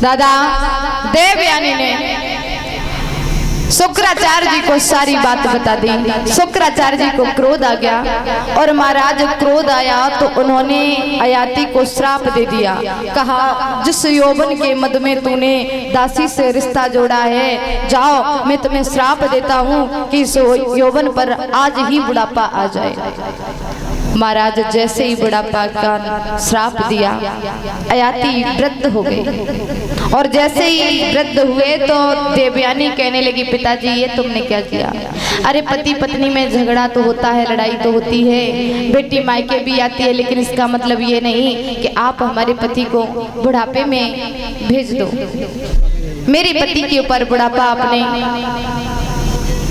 दादा देवयानी ने शुक्राचार्य जी को सारी बात बता दी। शुक्राचार्य जी को क्रोध आ गया और महाराज क्रोध आया तो उन्होंने अयाति को श्राप दे दिया। कहा जिस यौवन के मद में तूने दासी से रिश्ता जोड़ा है, जाओ मैं तुम्हें श्राप देता हूँ कि इस यौवन पर आज ही बुढ़ापा आ जाए। महाराज जैसे ही बुढ़ापा का श्राप दिया, अयाति वृद्ध हो गई और जैसे ही वृद्ध हुए तो देवयानी कहने लगी, पिताजी ये तुमने क्या किया? अरे पति पत्नी में झगड़ा तो होता है, लड़ाई तो होती है, बेटी मायके भी आती है, लेकिन इसका मतलब ये नहीं कि आप हमारे पति को बुढ़ापे में भेज दो। मेरे पति के ऊपर बुढ़ापा आपने,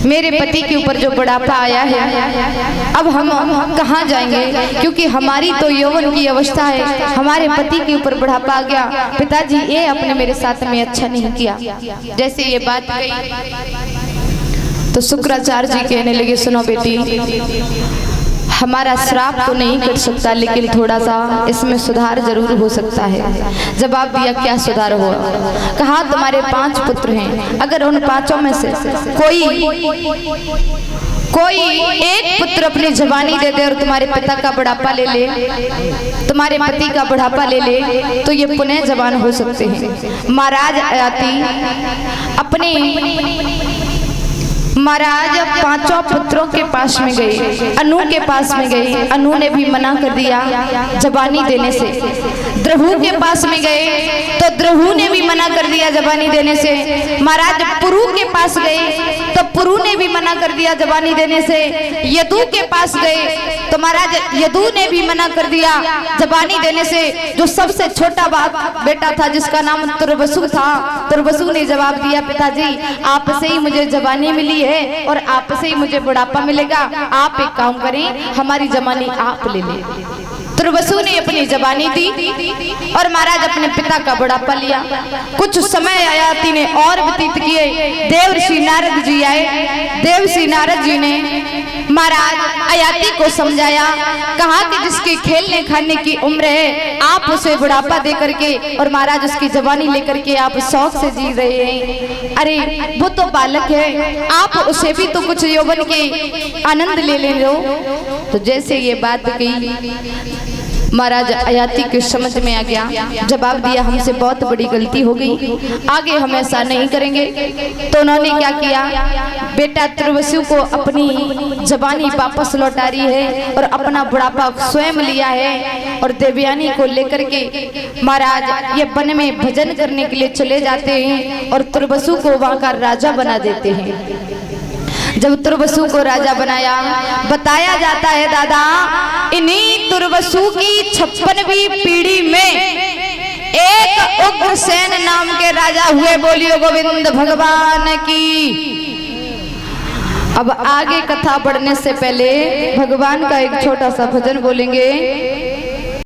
मेरे पति के ऊपर जो बुढ़ापा आया है, अब हम कहाँ जाएंगे? क्योंकि हमारी तो यौवन की अवस्था है, हमारे पति के ऊपर बुढ़ापा आ गया। पिताजी ये आपने मेरे साथ में अच्छा नहीं किया। जैसे ये बात कही तो शुक्राचार्य जी कहने लगे, सुनो बेटी, हमारा श्राप तो नहीं कट सकता, लेकिन थोड़ा सा इसमें सुधार जरूर हो सकता है। जवाब दिया, क्या सुधार हुआ? कहा तुम्हारे 5 पुत्र हैं, अगर उन 5 में से कोई एक पुत्र अपनी जवानी दे दे और तुम्हारे पिता का बुढ़ापा ले ले, तुम्हारे पति का बुढ़ापा ले ले, तो ये पुनः जवान हो सकते हैं। महाराज अयाति अपने महाराज 5 पुत्रों के पास में गए, अनु के पास में गए, अनु ने भी मना कर दिया जवानी देने से। द्रहु के पास में गए तो द्रहु ने भी मना कर दिया जवानी देने से। महाराज पुरु के पास गए तो पुरु ने भी मना कर दिया जवानी देने से। यदु के पास गए तो महाराज यदु ने भी मना कर दिया जवानी देने से। जो सबसे छोटा बेटा था जिसका नाम तुर्वसु था, तुर्वसु ने जवाब दिया, पिताजी आपसे ही मुझे जवानी मिली है और आपसे ही मुझे बुढ़ापा मिलेगा, आप एक काम करें, हमारी जवानी आप ले लें। तुर्वसु ने अपनी जवानी दी और महाराज अपने पिता का बुढ़ापा लिया। कुछ समय अयाति ने और व्यतीत किए। देवर्षि नारद जी आए। देवर्षि नारद जी ने महाराज अयाति को समझाया, कहा कि जिसकी खेलने खाने की उम्र है, आप उसे बुढ़ापा दे करके और महाराज उसकी जवानी लेकर के आप शौक से जी रहे हैं। अरे वो तो बालक है, आप उसे भी तो कुछ यौवन के आनंद ले ले लो। तो जैसे ये बात कही, महाराज अयाति के समझ में आ गया। जवाब दिया, हमसे बहुत बड़ी गलती हो गई, आगे हम ऐसा नहीं करेंगे। तो उन्होंने क्या किया, बेटा तुर्वसु को अपनी जवानी वापस लौटा रही है और अपना बुढ़ापा स्वयं लिया है और देवयानी को लेकर के महाराज ये वन में भजन करने के लिए चले जाते हैं और तुर्वसु को वहां का राजा बना देते हैं। जब तुर्वसु को राजा बनाया, बताया जाता है दादा, इन्हीं तुर्वसु की 56वीं पीढ़ी में एक उग्रसेन नाम के राजा हुए। बोलियो गोविंद भगवान की। अब आगे कथा बढ़ने से पहले भगवान का एक छोटा सा भजन बोलेंगे।